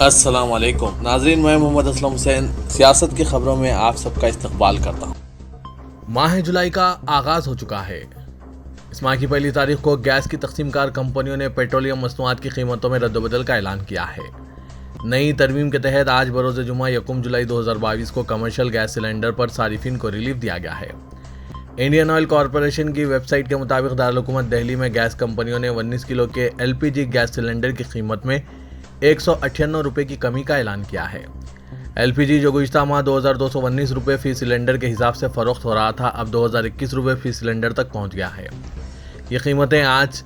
अस्सलाम वालेकुम नाज़रीन, मैं मोहम्मद असलम हुसैन सियासत की खबरों में आप सबका इस्तकबाल करता हूँ। माह जुलाई का आगाज़ हो चुका है। इस माह की पहली तारीख को गैस की तकसीमकार कंपनियों ने पेट्रोलियम मसनूआत की कीमतों में रद्दबदल का ऐलान किया है। नई तरमीम के तहत आज बरोज़ जुमा 1 जुलाई 2022 को कमर्शियल गैस सिलेंडर पर सारिफिन को रिलीफ दिया गया है। इंडियन ऑयल कॉरपोरेशन की वेबसाइट के मुताबिक दारुल-हुकूमत दिल्ली में गैस कंपनियों ने 19 किलो के LPG गैस सिलेंडर की कीमत में 198 रुपये की कमी का ऐलान किया है। LPG जो गुज़िश्ता माह 2219 रुपये फ़ी सिलेंडर के हिसाब से फ़रोख्त हो रहा था, अब 2021 रुपये फ़ी सिलेंडर तक पहुंच गया है। ये कीमतें आज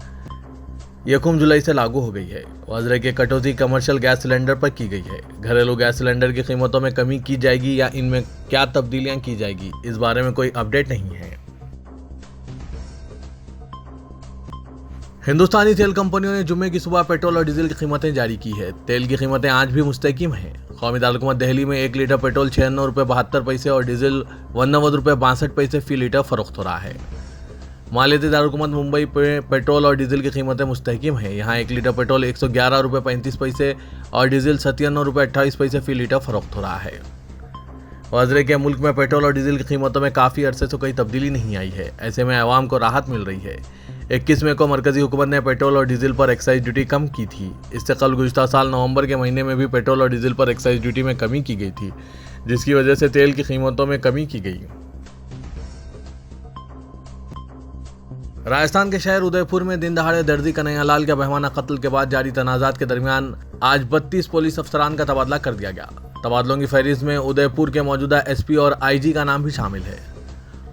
1 जुलाई से लागू हो गई है। वज़रे की कटौती कमर्शियल गैस सिलेंडर पर की गई है। घरेलू गैस सिलेंडर की कीमतों में कमी की जाएगी या इनमें क्या तब्दीलियां की जाएगी, इस बारे में कोई अपडेट नहीं है। हिंदुस्तानी तेल कंपनियों ने जुम्मे की सुबह पेट्रोल और डीजल की कीमतें जारी की है। तेल की कीमतें आज भी मुस्तकिम हैं। कौमी दारुल-हुकूमत दिल्ली में 1 लीटर पेट्रोल 96 रुपये 72 पैसे और डीजल 89 रुपये 62 पैसे फी लीटर फरोख्त हो रहा है। मालियती दारुल-हुकूमत मुंबई पे पेट्रोल और डीजल की कीमतें मुस्तकिम हैं। यहाँ 1 लीटर पेट्रोल 111 रुपये 35 पैसे और डीजल 97 रुपये 28 पैसे फी लीटर फरोख्त हो रहा है। वज़रे के मुल्क में पेट्रोल और डीजल की कीमतों में काफ़ी अरसे से कोई तब्दीली नहीं आई है। ऐसे में आवाम को राहत मिल रही है। 21 मई को मरकजी हुकूमत ने पेट्रोल और डीजल पर एक्साइज ड्यूटी कम की थी। इससे कल गुज़िश्ता साल नवंबर के महीने में भी पेट्रोल और डीजल पर एक्साइज ड्यूटी में कमी की गई थी, जिसकी वजह से तेल की कीमतों में कमी की गई। राजस्थान के शहर उदयपुर में दिन दहाड़े दर्जी कन्हैयालाल के बहमाना कत्ल के बाद जारी तनाज़ात के दरमियान आज 32 पुलिस अफसरान का तबादला कर दिया गया। तबादलों की फहरिस्त में उदयपुर के मौजूदा SP और IG का नाम भी शामिल है।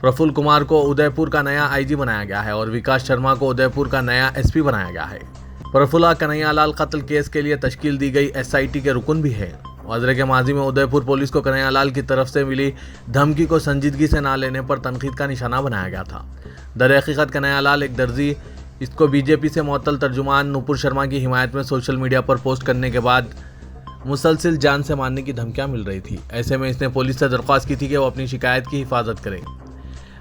प्रफुल्ल कुमार को उदयपुर का नया IG बनाया गया है और विकास शर्मा को उदयपुर का नया SP बनाया गया है। प्रफुल्ला कन्हैयालाल कत्ल केस के लिए तश्कील दी गई SIT के रुकन भी है। वज़रे के माजी में उदयपुर पुलिस को कन्हैयालाल की तरफ से मिली धमकी को संजीदगी से ना लेने पर तनकीद का निशाना बनाया गया था। दरहकीकत कन्हैयालाल एक दर्जी, इसको BJP से मुअत्तल तर्जुमान नुपुर शर्मा की हिमायत में सोशल मीडिया पर पोस्ट करने के बाद मुसलसिल जान से मारने की धमकियां मिल रही थी। ऐसे में इसने पुलिस से दरख्वास्त की थी कि वो अपनी शिकायत की हिफाजत करे,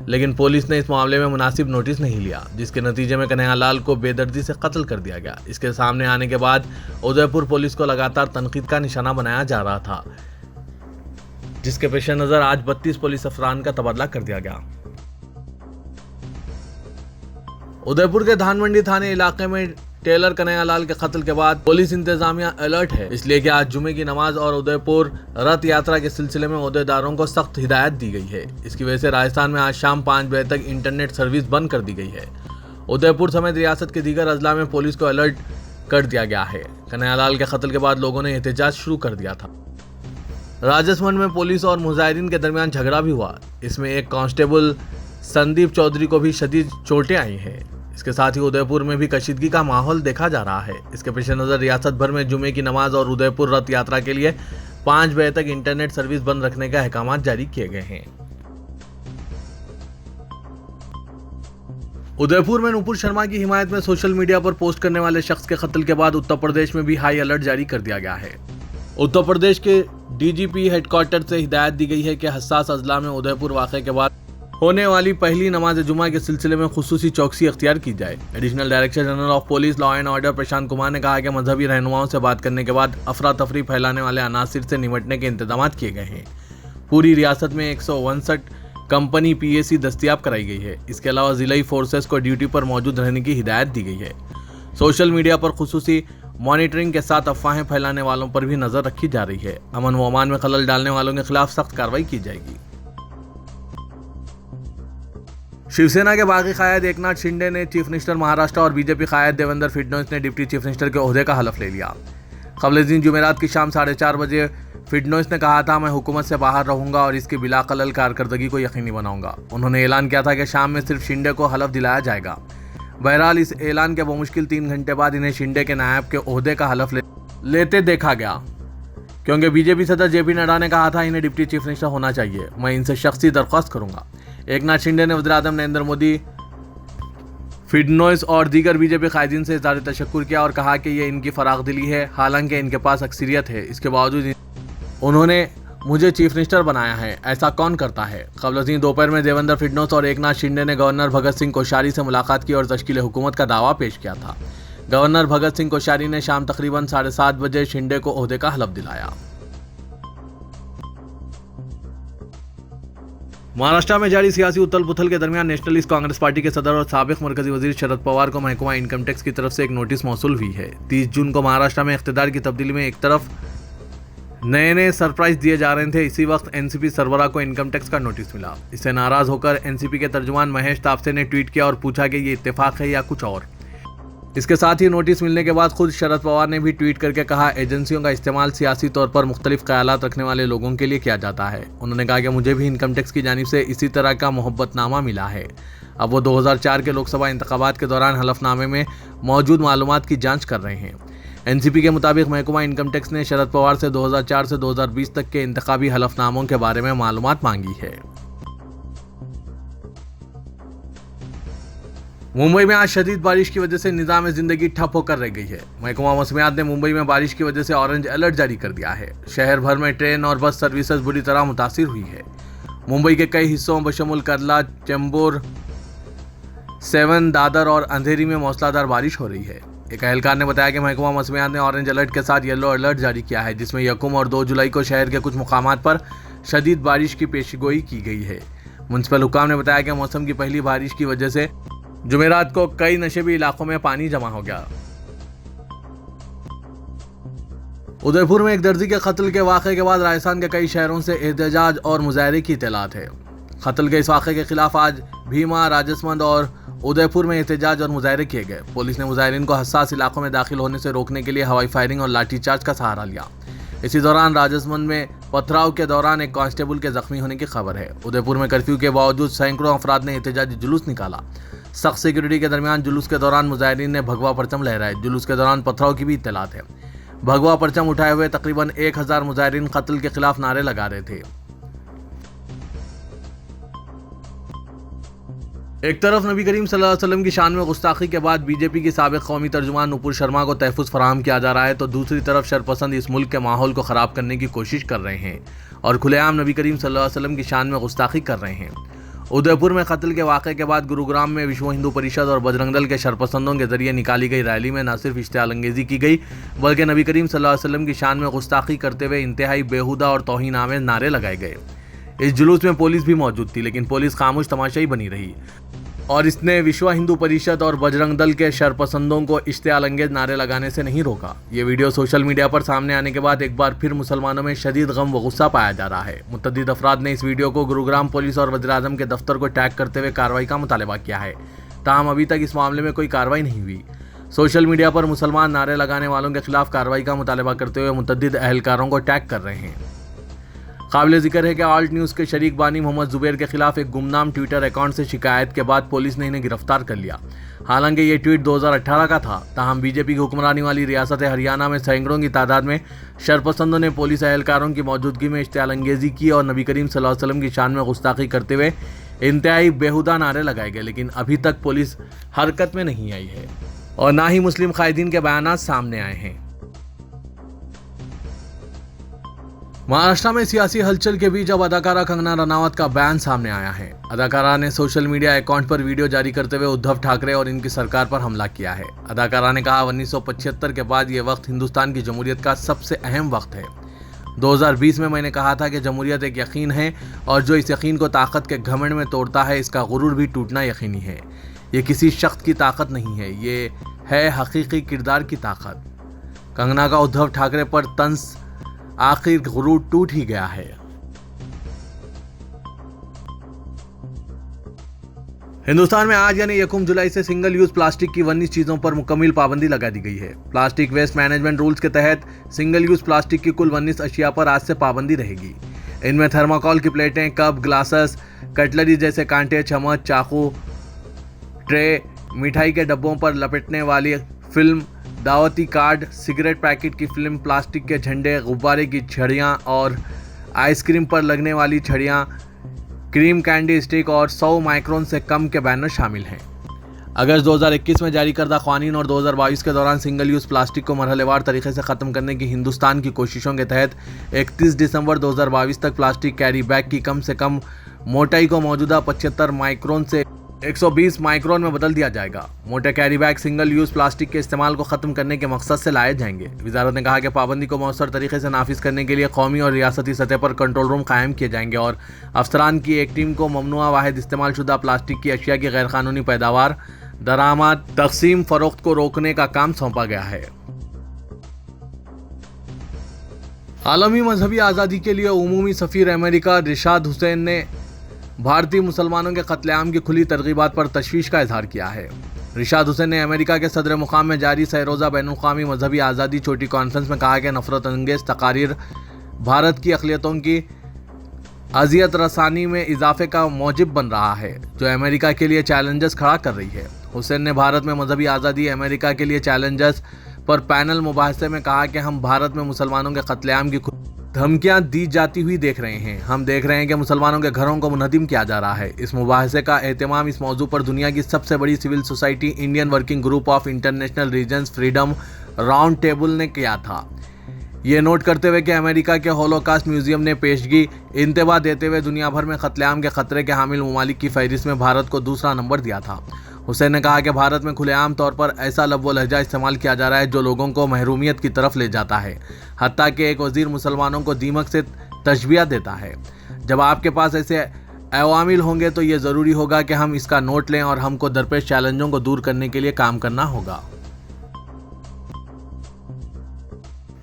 लेकिन पुलिस ने इस मामले में मुनासिब नोटिस नहीं लिया, जिसके नतीजे में कन्हैयालाल को बेदर्दी से कत्ल कर दिया गया। इसके सामने आने के बाद उदयपुर पुलिस को लगातार तनकीद का निशाना बनाया जा रहा था, जिसके पेश नज़र आज 32 पुलिस अफसरान का तबादला कर दिया गया। उदयपुर के धानमंडी थाने इलाके में टेलर कन्हैयालाल के कत्ल के बाद पुलिस इंतजामिया अलर्ट है, इसलिए कि आज जुमे की नमाज और उदयपुर रथ यात्रा के सिलसिले में ओहदेदारों को सख्त हिदायत दी गई है। इसकी वजह से राजस्थान में आज शाम 5 बजे तक इंटरनेट सर्विस बंद कर दी गई है। उदयपुर समेत रियासत के दीगर अजला में पुलिस को अलर्ट कर दिया गया है। कन्हैयालाल के कत्ल के बाद लोगों ने एहतजाज शुरू कर दिया था। राजसमंद में पुलिस और मुजाहिदीन के दरमियान झगड़ा भी हुआ। इसमें एक कांस्टेबल संदीप चौधरी को भी शदीद चोटें आई हैं। इसके साथ ही उदयपुर में भी कशीदगी का माहौल देखा जा रहा है। इसके पेश नज़र रियासत भर में जुमे की नमाज और उदयपुर रथ यात्रा के लिए 5 बजे तक इंटरनेट सर्विस बंद रखने के अहकाम जारी किए गए हैं। उदयपुर में नुपुर शर्मा की हिमायत में सोशल मीडिया पर पोस्ट करने वाले शख्स के कत्ल के बाद उत्तर प्रदेश में भी हाई अलर्ट जारी कर दिया गया है। उत्तर प्रदेश के DGP हेडक्वार्टर से हिदायत दी गई है कि हसास अजला में उदयपुर वाक़े के बाद होने वाली पहली नमाज जुमा के सिलसिले में खुसूसी चौकसी अख्तियार की जाए। Additional director general of police law and order Prashant Kumar ने कहा कि मजहबी रहनुमाओं से बात करने के बाद अफरा तफरी फैलाने वाले अनासिर से निपटने के इंतजाम किए गए हैं। पूरी रियासत में 159 कंपनी PAC दस्तियाब कराई गई है। इसके अलावा जिलाई फोर्सेस को ड्यूटी पर मौजूद रहने की हिदायत दी गई है। सोशल मीडिया पर खुसूसी मॉनिटरिंग के साथ अफवाहें फैलाने वालों पर भी नजर रखी जा रही है। अमन व अमान में खलल डालने वालों के खिलाफ सख्त कार्रवाई की जाएगी। शिवसेना के बागी कायद एकनाथ शिंदे ने चीफ मिनिस्टर महाराष्ट्र और BJP कायद देवेंद्र फडणवीस ने डिप्टी चीफ मिनिस्टर के ओहदे का हलफ ले लिया। कबल दिन जुमेरात की शाम 4:30 बजे फडणवीस ने कहा था, मैं हुकूमत से बाहर रहूंगा और इसकी बिलाकलल कारकर्दगी को यकीनी बनाऊंगा। उन्होंने ऐलान किया था कि शाम में सिर्फ शिंदे को हलफ दिलाया जाएगा। बहरहाल इस ऐलान के बमुश्किल 3 घंटे बाद इन्हें शिंदे के नायब के ओहदे का हलफ लेते देखा गया, क्योंकि BJP सदर JP नड्डा ने कहा था इन्हें डिप्टी चीफ मिनिस्टर होना चाहिए। मैं इनसे शख्सी दरख्वास्त करूंगा। एकनाथ शिंदे ने वज़ीर-ए-आज़म नरेंद्र मोदी, फडणवीस और दीगर BJP कायदीन से इज़हार तशक्कुर किया और कहा कि ये इनकी फरागदिली है, हालांकि इनके पास अक्सरियत है। इसके बावजूद उन्होंने मुझे चीफ मिनिस्टर बनाया है, ऐसा कौन करता है। कबल दोपहर में देवेंद्र फडणवीस और एकनाथ शिंदे ने गवर्नर भगत सिंह कोश्यारी से मुलाकात की और तश्कील हुकूमत का दावा पेश किया था। गवर्नर भगत सिंह कोश्यारी ने शाम तकरीबन 7:30 बजे शिंदे को ओहदे का हलफ दिलाया। महाराष्ट्र में जारी सियासी उथल पुथल के दरमियान नेशनलिस्ट कांग्रेस पार्टी के सदर और साबिक मरकजी वजीर शरद पवार को महकमा इनकम टैक्स की तरफ से एक नोटिस मौसूल हुई है। 30 जून को महाराष्ट्र में इख्तियार की तब्दीली में एक तरफ नए सरप्राइज दिए जा रहे थे, इसी वक्त एनसीपी सरबराह को इनकम टैक्स का नोटिस मिला। इससे नाराज होकर एनसीपी के तर्जुमान महेश तापसे ने ट्वीट किया और पूछा कि ये इत्तेफाक है या कुछ और। इसके साथ ही नोटिस मिलने के बाद खुद शरद पवार ने भी ट्वीट करके कहा, एजेंसियों का इस्तेमाल सियासी तौर पर मुख्तलिफ ख्यालात रखने वाले लोगों के लिए किया जाता है। उन्होंने कहा कि मुझे भी इनकम टैक्स की जानिब से इसी तरह का मोहब्बतनामा मिला है। अब वो 2004 के लोकसभा इंतखाबात के दौरान हलफनामे में मौजूद मालूमात की जांच कर रहे हैं। एनसीपी के मुताबिक महकमा इनकम टैक्स ने शरद पवार से 2004 से 2020 तक के इंतखाबी हलफनामों के बारे में मालूमात मांगी है। मुंबई में आज शदीद बारिश की वजह से निज़ाम जिंदगी ठप होकर रह गई है। महकमा मौसमियात ने मुंबई में बारिश की वजह से ऑरेंज अलर्ट जारी कर दिया है। शहर भर में ट्रेन और बस सर्विसेज बुरी तरह मुतासिर हुई है। मुंबई के कई हिस्सों बशमुल करला, चेंबूर, 7, दादर और अंधेरी में मूसलाधार बारिश हो रही है। एक अहलकार ने बताया कि महकमा मौसमियात ने ऑरेंज अलर्ट के साथ येलो अलर्ट जारी किया है, जिसमें 1 और 2 जुलाई को शहर के कुछ मुकामात पर शदीद बारिश की पेशगोई की गई है। म्युनिसिपल हुकाम ने बताया कि मौसम की पहली बारिश की वजह से जुमेरात को कई नशेबी इलाकों में पानी जमा हो गया। उदयपुर में एक दर्जी के कत्ल के वाक़े के बाद राजस्थान के कई शहरों से एहतजाज और मुजाहरे की इत्तलात है। कत्ल के इस वाक़े के खिलाफ आज भीमा, राजसमंद और उदयपुर में एहतजाज और मुजाहरे किए गए। पुलिस ने मुजाहरीन को हसास इलाकों में दाखिल होने से रोकने के लिए हवाई फायरिंग और लाठीचार्ज का सहारा लिया। इसी दौरान राजसमंद में पथराव के दौरान एक कांस्टेबल के जख्मी होने की खबर है। उदयपुर में कर्फ्यू के बावजूद सैकड़ों अफराद ने एहतजाजी जुलूस निकाला। सख्त सिक्योरिटी के दरमियान जुलूस के दौरान मुजाहिरीन ने भगवा परचम लहराए। जुलूस के दौरान पथराव की भी इत्तलात है। भगवा परचम उठाए हुए तकरीबन 1000 मुजाहिरीन कत्ल के खिलाफ नारे लगा रहे थे। एक तरफ नबी करीम सल्लल्लाहु अलैहि वसल्लम की शान में गुस्ताखी के बाद बीजेपी की साबिक कौमी तर्जुमान नुपुर शर्मा को तहफ़्फ़ुज़ फराहम किया जा रहा है, तो दूसरी तरफ शरपसंद इस मुल्क के माहौल को ख़राब करने की कोशिश कर रहे हैं और खुलेआम नबी करीम सल्लल्लाहु अलैहि वसल्लम की शान में गुस्ताखी कर रहे हैं। उदयपुर में कत्ल के वाक़े के बाद गुरुग्राम में विश्व हिंदू परिषद और बजरंग दल के शरपसंदों के जरिए निकाली गई रैली में न सिर्फ इश्तियाल अंगेज़ी की गई, बल्कि नबी करीम सल्लल्लाहु अलैहि वसल्लम की शान में गुस्ताखी करते हुए इंतहाई बेहुदा और तौहीन आमेज़ नारे लगाए गए। इस जुलूस में पुलिस भी मौजूद थी, लेकिन पुलिस खामोश तमाशाई बनी रही और इसने विश्व हिंदू परिषद और बजरंग दल के शरपसंदों को इश्तियाल अंगेज नारे लगाने से नहीं रोका। ये वीडियो सोशल मीडिया पर सामने आने के बाद एक बार फिर मुसलमानों में शदीद गम व गुस्सा पाया जा रहा है। मुतअद्दिद अफराद ने इस वीडियो को गुरुग्राम पुलिस और वज़ीर-ए-आज़म के दफ्तर को टैग करते हुए कार्रवाई का मुतालबा किया है, ताहम अभी तक इस मामले में कोई कार्रवाई नहीं हुई। सोशल मीडिया पर मुसलमान नारे लगाने वालों के खिलाफ कार्रवाई का मुतालबा करते हुए मुतअद्दिद अहलकारों को टैग कर रहे हैं। काबिल जिक्र है कि आल्ट न्यूज़ के शरीक बानी मोहम्मद जुबैर के खिलाफ एक गुमनाम ट्विटर अकाउंट से शिकायत के बाद पुलिस ने इन्हें गिरफ्तार कर लिया। हालांकि ये ट्वीट 2018 का था, ताहम बीजेपी की हुक्मरानी वाली रियासत हरियाणा में सैकड़ों की तादाद में शरपसंदों ने पुलिस एहलकारों की मौजूदगी में इश्तियाल अंगेज़ी की और नबी करीम सल्लल्लाहु अलैहि वसल्लम की शान में गुस्ताखी करते हुए इंतहाई बेहुदा नारे लगाए गए, लेकिन अभी तक पुलिस हरकत में नहीं आई है और ना ही मुस्लिम कायदीन के बयानात सामने आए हैं। महाराष्ट्र में सियासी हलचल के बीच अब अदाकारा कंगना रनावत का बयान सामने आया है। अदाकारा ने सोशल मीडिया अकाउंट पर वीडियो जारी करते हुए उद्धव ठाकरे और इनकी सरकार पर हमला किया है। अदाकारा ने कहा, 1975 के बाद ये वक्त हिंदुस्तान की जमहूरियत का सबसे अहम वक्त है। 2020 में मैंने कहा था कि जमहूरियत एक यकीन है और जो इस यकीन को ताकत के घमंड में तोड़ता है, इसका गुरूर भी टूटना यकीनी है। ये किसी शख्स की ताकत नहीं है, ये है हकीकी किरदार की ताकत। कंगना का उद्धव ठाकरे पर तंज आखिर गुरूर टूट ही गया है। हिंदुस्तान में आज यानी 1 जुलाई से सिंगल यूज प्लास्टिक की 19 चीजों पर मुकम्मल पाबंदी लगा दी गई है। प्लास्टिक वेस्ट मैनेजमेंट रूल्स के तहत सिंगल यूज प्लास्टिक की कुल 19 अशिया पर आज से पाबंदी रहेगी। इनमें थर्माकोल की प्लेटें, कप, ग्लासेस, कटलरी जैसे कांटे, चम्मच, चाकू, ट्रे, मिठाई के डब्बों पर लपेटने वाली फिल्म, दावती कार्ड, सिगरेट पैकेट की फिल्म, प्लास्टिक के झंडे, गुब्बारे की छड़ियाँ और आइसक्रीम पर लगने वाली छड़ियाँ, क्रीम कैंडी स्टिक और 100 माइक्रोन से कम के बैनर शामिल हैं। अगस्त 2021 में जारी करदा क़वानीन और 2022 के दौरान सिंगल यूज़ प्लास्टिक को मरहलेवार तरीके से ख़त्म करने की हिंदुस्तान की कोशिशों के तहत 31 दिसंबर 2022 तक प्लास्टिक कैरी बैग की कम से कम मोटाई को मौजूदा 75 माइक्रोन से 120 माइक्रोन में बदल दिया जाएगा। मोटे carry bag single use plastic के इस्तेमाल को खत्म करने के मकसद से लाए जाएंगे। वजारत ने कहा कि पाबंदी को मौसर तरीके से नाफिज करने के लिए कौमी और रियासती सतह पर कंट्रोल रूम कायम किए जाएंगे और अफसरान की एक टीम को ममनुआ वाहिद इस्तेमाल शुदा प्लास्टिक की अशिया की गैर कानूनी पैदावार, दरामद, तकसीम, फरोख्त को रोकने का काम सौंपा गया है। आलमी मजहबी आज़ादी के लिए उमूमी सफ़ीर अमेरिका रिशाद हुसैन ने भारतीय मुसलमानों के कत्लेआम की खुली तरगीबात पर तशवीश का इजहार किया है। रिशाद हुसैन ने अमेरिका के सदर मुकाम में जारी सह-रोज़ा बैनुल-अक़वामी मजहबी आज़ादी चोटी कॉन्फ्रेंस में कहा कि नफरत अंगेज़ तकारीर भारत की अक़लियतों की अजियत रसानी में इजाफे का मौजिब बन रहा है, जो अमेरिका के लिए चैलेंजेस खड़ा कर रही है। हुसैन ने भारत में मजहबी आज़ादी अमेरिका के लिए चैलेंजेस पर पैनल मुबाहिसे में कहा कि हम भारत में मुसलमानों के कत्लेआम की धमकियां दी जाती हुई देख रहे हैं। हम देख रहे हैं कि मुसलमानों के घरों को मुनहदिम किया जा रहा है। इस मुबाहिसे का एहतमाम इस मौजू पर दुनिया की सबसे बड़ी civil society Indian working group of international reasons freedom round table ने किया था। ये नोट करते हुए कि अमेरिका के होलोकास्ट म्यूजियम ने पेशगी इंतबा देते हुए दुनिया भर में कत्लेआम के खतरे के हामिल ममालिक की फहरिस्त में भारत को दूसरा नंबर दिया था। हुसैन ने कहा कि भारत में खुलेआम तौर पर ऐसा लफ्ज़ व लहजा इस्तेमाल किया जा रहा है जो लोगों को महरूमियत की तरफ ले जाता है। हत्ता कि एक वज़ीर मुसलमानों को दीमक से तशबिया देता है। जब आपके पास ऐसे अवामिल होंगे तो ये ज़रूरी होगा कि हम इसका नोट लें और हमको दरपेश चैलेंजों को दूर करने के लिए काम करना होगा।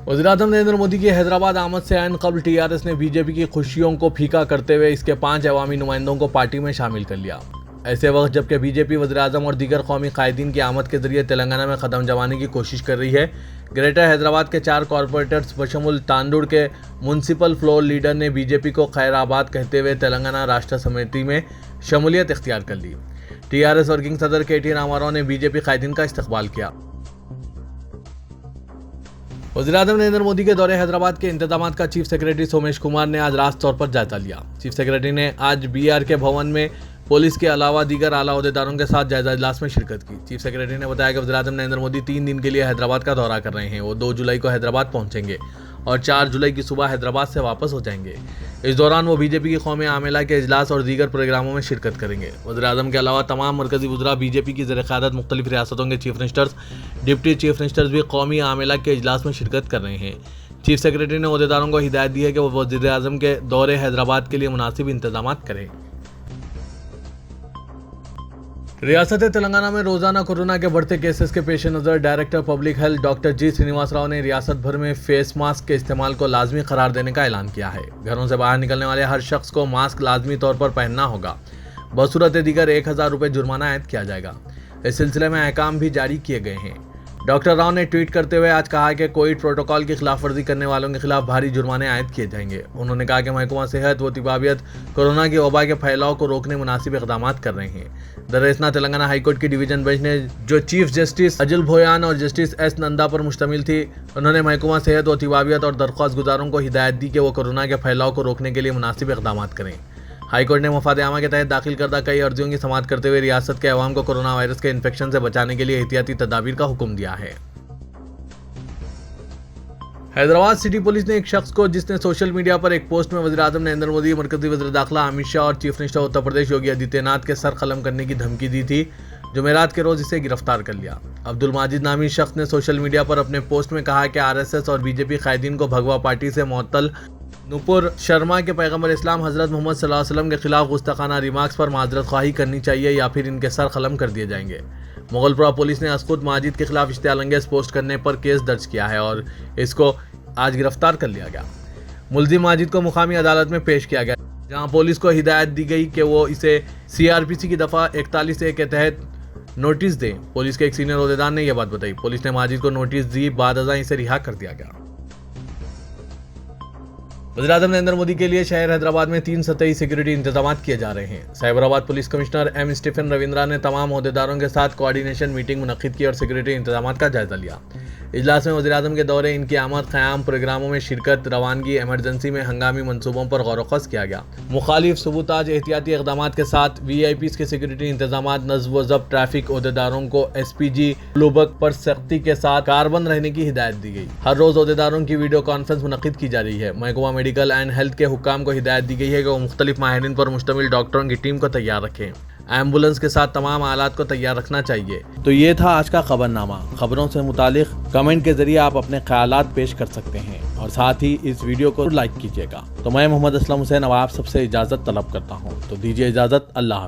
वज़ीर-ए-आज़म नरेंद्र मोदी की हैदराबाद आमद से ऐन क़ब्ल TRS ने बीजेपी की खुशियों को फीका करते हुए इसके 5 अवामी नुमाइंदों को पार्टी में शामिल कर लिया। ऐसे वक्त जबकि बीजेपी वज़ीर-ए-आज़म और दीगर कौमी कायदीन की आमद के जरिए तेलंगाना में कदम जमाने की कोशिश कर रही है, ग्रेटर हैदराबाद के 4 कॉरपोरेटर्स बशमुल तांडुड़ के म्युनिसिपल फ्लोर लीडर ने बीजेपी को खैराबाद कहते हुए तेलंगाना राष्ट्र समिति में शमूलियत इख्तियार कर ली। TRS वर्किंग सदर KT रामाराव ने बीजेपी कायदीन का इस्तकबाल किया। वज़ीर-ए-आज़म नरेंद्र मोदी के दौरे हैदराबाद के इंतजामात का चीफ सेक्रेटरी सोमेश कुमार ने आज रास्त तौर पर जायजा लिया। चीफ सेक्रेटरी ने आज BRK भवन में पुलिस के अलावा दीगर आला अहदेदारों के साथ जायजा इजलास में शिरकत की। चीफ सेक्रेटरी ने बताया कि वज़ीर-ए-आज़म नरेंद्र मोदी 3 दिन के लिए हैदराबाद का दौरा कर रहे हैं। वो 2 जुलाई को हैदराबाद पहुंचेंगे और 4 जुलाई की सुबह हैदराबाद से वापस हो जाएंगे। इस दौरान वो बीजेपी की कौमी आमिला के इजलास और दीगर प्रोग्रामों में शिरकत करेंगे। वज़ीर-ए-आज़म के अलावा तमाम मरकजी वज़रा, बीजेपी की ज़ेर-ए-क़यादत मुख्तलिफ रियासतों के chief ministers, deputy chief ministers भी कौमी आमिला के इजलास में शिरकत कर रहे हैं। चीफ सेक्रेटरी ने अहदेदारों को हिदायत दी है कि वो वज़ीर-ए-आज़म के दौरे हैदराबाद के लिए मुनासिब इंतजाम करें। रियासत तेलंगाना में रोजाना कोरोना के बढ़ते केसेस के पेश नज़र डायरेक्टर पब्लिक हेल्थ डॉक्टर जी श्रीनिवास राव ने रियासत भर में फेस मास्क के इस्तेमाल को लाजमी करार देने का ऐलान किया है। घरों से बाहर निकलने वाले हर शख्स को मास्क लाजमी तौर पर पहनना होगा। बसूरत दीगर 1000 रुपये जुर्माना आयद किया जाएगा। इस सिलसिले में अहकाम भी जारी किए गए हैं। डॉक्टर राव ने ट्वीट करते हुए आज कहा कि कोविड प्रोटोकॉल की खिलाफवर्जी करने वालों के खिलाफ भारी जुर्माने आयद किए जाएंगे। उन्होंने कहा कि महकमा सेहत व तिबाबियत कोरोना की वबा के फैलाव को रोकने मुनासिब इक़दाम कर रहे हैं। दरअसल तेलंगाना हाईकोर्ट की डिवीजन बेंच ने जो चीफ जस्टिस अजल भोयान और जस्टिस S नंदा पर मुश्तमिल थी, उन्होंने महकमा सेहत व तिबाबियत और दरख्वास्त गुजारों को हिदायत दी कि वो कोरोना के फैलाव को रोकने के लिए मुनासिब इक़दाम करें। हाईकोर्ट ने मफाद आमा के तहत दाखिल करदा कई अर्जियों की समाअत करते हुए रियासत के अवाम को कोरोना वायरस के इन्फेक्शन से बचाने के लिए एहतियाती तदाबीर का हुक्म दिया है। हैदराबाद सिटी पुलिस ने एक शख्स को, जिसने सोशल मीडिया पर एक पोस्ट में वज़ीर-ए-आज़म नरेंद्र मोदी, मरकज़ी वज़ीर दाखिला अमित शाह और चीफ मिनिस्टर उत्तर प्रदेश योगी आदित्यनाथ के सर कलम करने की धमकी दी थी, जुमेरात के रोज इसे गिरफ्तार कर लिया। अब्दुल माजिद नामी शख्स ने सोशल मीडिया पर अपने पोस्ट में कहा कि RSS और बीजेपी कायदीन को भगवा पार्टी से मुअत्तल नुपुर शर्मा के पैगम्बर इस्लाम हज़रत मोहम्मद सल्लल्लाहु अलैहि वसल्लम के खिलाफ गुस्ताखाना रिमार्क्स पर माजरत ख्वाही करनी चाहिए या फिर इनके सर कलम कर दिए जाएंगे। मुगलपुरा पुलिस ने असकुद माजिद के खिलाफ इश्तियाल अंगेज पोस्ट करने पर केस दर्ज किया है और इसको आज गिरफ्तार कर लिया गया। मुल्जिम माजिद को मुकामी अदालत में पेश किया गया, जहां पुलिस को हिदायत दी गई कि वो इसे CRPC की दफ़ा 41A के तहत नोटिस दें। पुलिस के एक सीनियर अहदेदार ने यह बात बताई। पुलिस ने माजिद को नोटिस दी, बाद अज़ां इसे रिहा कर दिया गया। वज़ीर-ए-आज़म नरेंद्र मोदी के लिए शहर हैदराबाद में 3 सतही सिक्योरिटी इंतजाम किए जा रहे हैं। Cyberabad police commissioner M. Stephen Ravindra ने तमाम अहदेदारों के साथ कोऑर्डिनेशन मीटिंग मुनक्किद की और सिक्योरिटी इंतजाम का जायजा लिया। इजलास में वज़ीर-ए-आज़म के दौरे, इनकी आमद, क़याम, प्रोग्रामों में शिरकत, रवानगी, इमरजेंसी में हंगामी मनसूबों पर गौर-व-ख़ौज़ किया गया। मुखालिफ सबूताज एहतियाती इक़दाम के साथ VIPs के सिक्योरिटी इंतजाम, नज़्म व ज़ब्त, ट्रैफिक अहदेदारों को SPG लुबक पर सख्ती के साथ कारबंद रहने की हिदायत दी गई। हर रोज़ अहदेदारों की वीडियो कॉन्फ्रेंस मुनक्किद की जा रही है। महकमा मेडिकल एंड हेल्थ के हुक्काम को हिदायत दी गई है कि वो मुख्तलिफ माहिरीन पर मुश्तमिल डॉक्टरों की टीम को तैयार रखें। एम्बुलेंस के साथ तमाम आलात को तैयार रखना चाहिए। तो ये था आज का खबरनामा। खबरों से मुतालिक कमेंट के जरिए आप अपने ख्यालात पेश कर सकते हैं और साथ ही इस वीडियो को लाइक कीजिएगा। तो मैं मोहम्मद असलम हुसैन अब आप सबसे इजाजत तलब करता हूँ। तो दीजिए इजाजत। अल्लाह।